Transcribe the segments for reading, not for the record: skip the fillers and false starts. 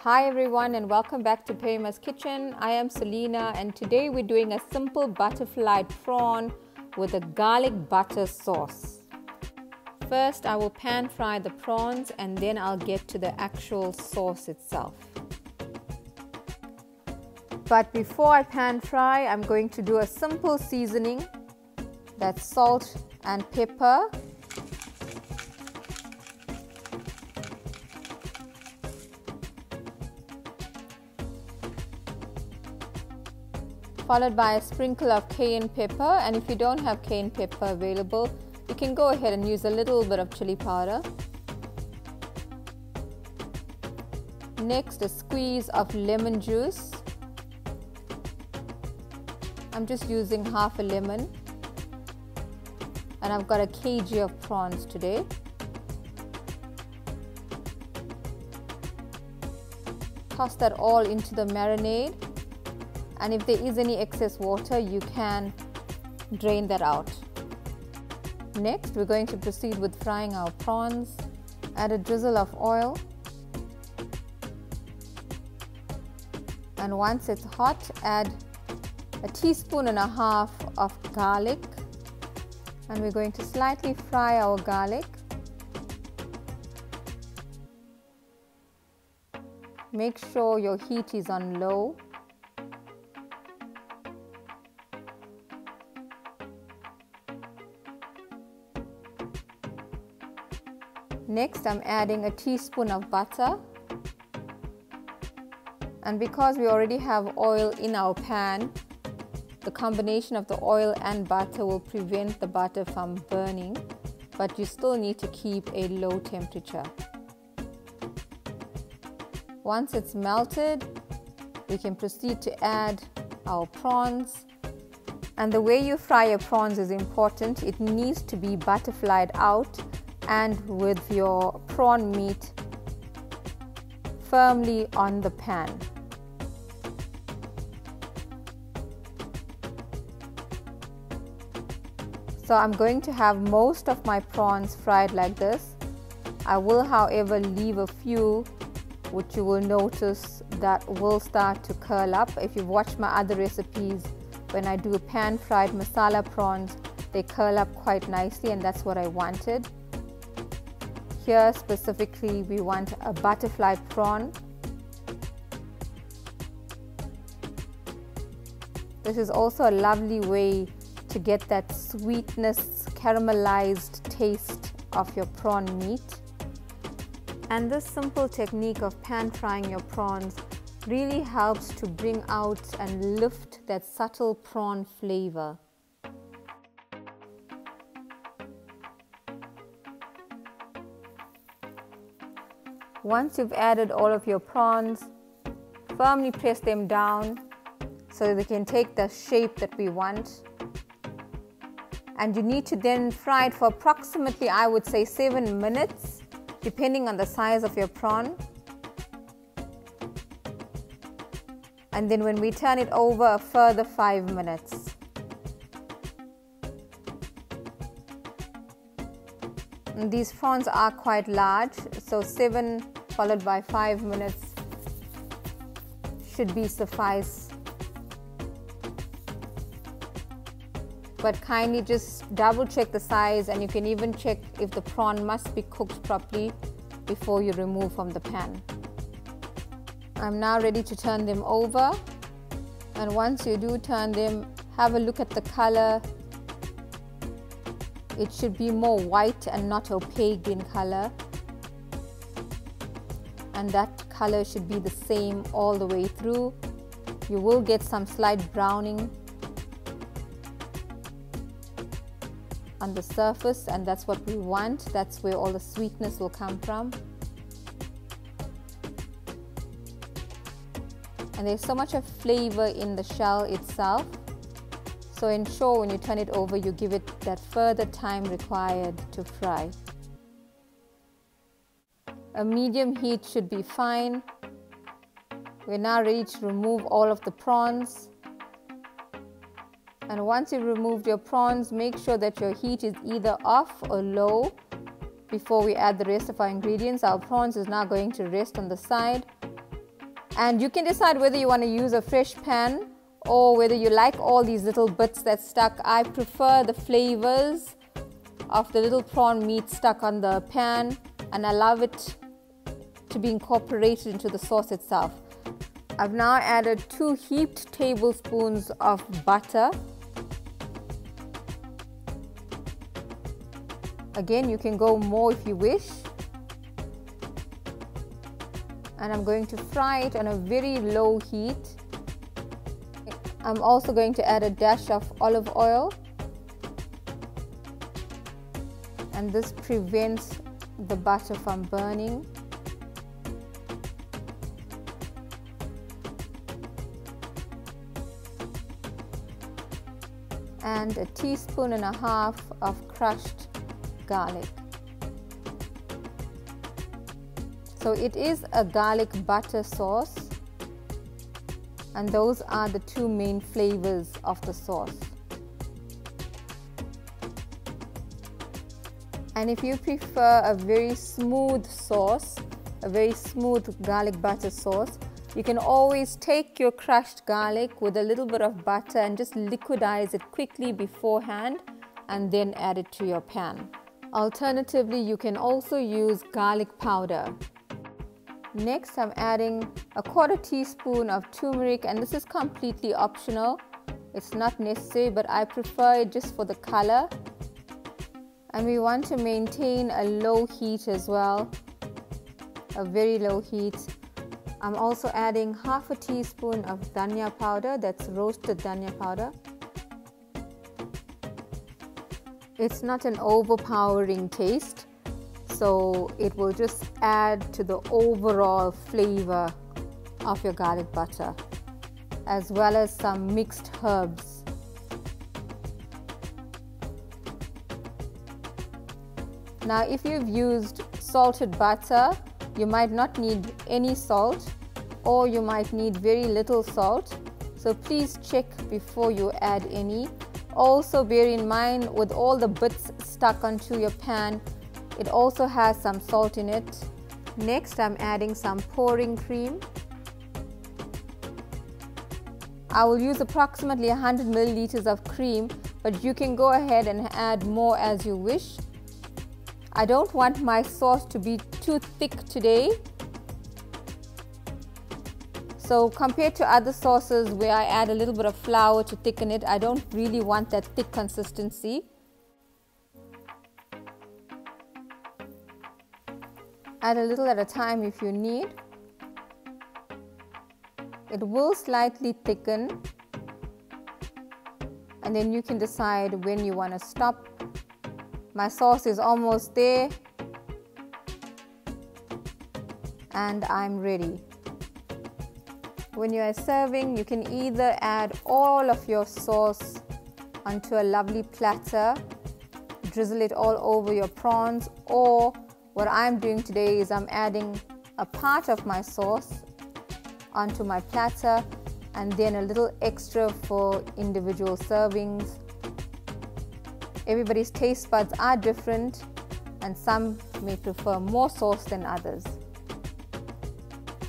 Hi everyone and welcome back to Perima's Kitchen. I am Selena and today we're doing a simple butterfly prawn with a garlic butter sauce. First I will pan fry the prawns and then I'll get to the actual sauce itself. But before I pan fry, I'm going to do a simple seasoning. That's salt and pepper. Followed by a sprinkle of cayenne pepper, and if you don't have cayenne pepper available, you can go ahead and use a little bit of chili powder. Next, a squeeze of lemon juice. I'm just using half a lemon, and I've got a kg of prawns today. Toss that all into the marinade. And if there is any excess water, you can drain that out. Next, we're going to proceed with frying our prawns. Add a drizzle of oil. And once it's hot, add a teaspoon and a half of garlic. And we're going to slightly fry our garlic. Make sure your heat is on low. Next, I'm adding a teaspoon of butter, and because we already have oil in our pan, the combination of the oil and butter will prevent the butter from burning, but you still need to keep a low temperature. Once it's melted, we can proceed to add our prawns. And the way you fry your prawns is important. It needs to be butterflied out and with your prawn meat firmly on the pan. So I'm going to have most of my prawns fried like this. I will, however, leave a few which you will notice that will start to curl up. If you've watched my other recipes, when I do pan fried masala prawns, they curl up quite nicely, and that's what I wanted. Here specifically we want a butterfly prawn. This is also a lovely way to get that sweetness, caramelized taste of your prawn meat. And this simple technique of pan frying your prawns really helps to bring out and lift that subtle prawn flavor. Once you've added all of your prawns, firmly press them down so they can take the shape that we want. And you need to then fry it for approximately, I would say, 7 minutes, depending on the size of your prawn. And then when we turn it over, a further 5 minutes. And these prawns are quite large, so 7 followed by 5 minutes should be suffice. But kindly just double check the size, and you can even check if the prawn must be cooked properly before you remove from the pan. I'm now ready to turn them over, and once you do turn them, have a look at the color. It should be more white and not opaque in color, and that color should be the same all the way through. You will get some slight browning on the surface, and that's what we want. That's where all the sweetness will come from. And there's so much of flavor in the shell itself, so ensure when you turn it over you give it that further time required to fry. A medium heat should be fine. We're now ready to remove all of the prawns. And once you've removed your prawns, make sure that your heat is either off or low before we add the rest of our ingredients. Our prawns is now going to rest on the side. And you can decide whether you want to use a fresh pan or whether you like all these little bits that's stuck. I prefer the flavors of the little prawn meat stuck on the pan, and I love it to be incorporated into the sauce itself. I've now added 2 heaped tablespoons of butter. Again, you can go more if you wish. And I'm going to fry it on a very low heat. I'm also going to add a dash of olive oil, and this prevents the butter from burning. And 1.5 teaspoons of crushed garlic. So it is a garlic butter sauce, and those are the 2 main flavors of the sauce. And if you prefer a very smooth sauce, a very smooth garlic butter sauce, you can always take your crushed garlic with a little bit of butter and just liquidize it quickly beforehand and then add it to your pan. Alternatively, you can also use garlic powder. Next, I'm adding a 1/4 teaspoon of turmeric, and this is completely optional. It's not necessary, but I prefer it just for the color. And we want to maintain a low heat as well, a very low heat. I'm also adding 1/2 teaspoon of dhania powder, that's roasted dhania powder. It's not an overpowering taste, so it will just add to the overall flavor of your garlic butter, as well as some mixed herbs. Now, if you've used salted butter, you might not need any salt, or you might need very little salt, so please check before you add any. Also bear in mind, with all the bits stuck onto your pan, it also has some salt in it. Next, I'm adding some pouring cream. I will use approximately 100 milliliters of cream, but you can go ahead and add more as you wish. I don't want my sauce to be too thick today. So compared to other sauces where I add a little bit of flour to thicken it, I don't really want that thick consistency. Add a little at a time if you need. It will slightly thicken, and then you can decide when you want to stop. My sauce is almost there, and I'm ready. When you are serving, you can either add all of your sauce onto a lovely platter, drizzle it all over your prawns, or what I'm doing today is I'm adding a part of my sauce onto my platter and then a little extra for individual servings. Everybody's taste buds are different, and some may prefer more sauce than others.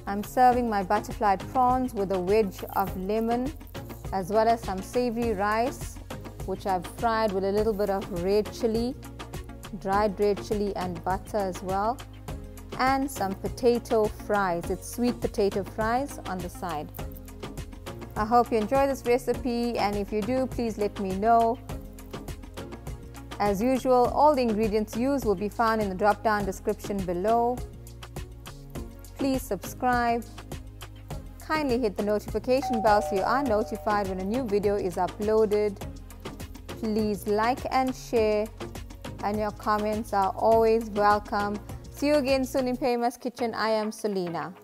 I'm serving my butterfly prawns with a wedge of lemon, as well as some savory rice, which I've fried with a little bit of red chili, dried red chili, and butter as well, and some potato fries. It's sweet potato fries on the side. I hope you enjoy this recipe, and if you do, please let me know. As usual, all the ingredients used will be found in the drop-down description below. Please subscribe. Kindly hit the notification bell so you are notified when a new video is uploaded. Please like and share, and your comments are always welcome. See you again soon in Perima's Kitchen. I am Selena.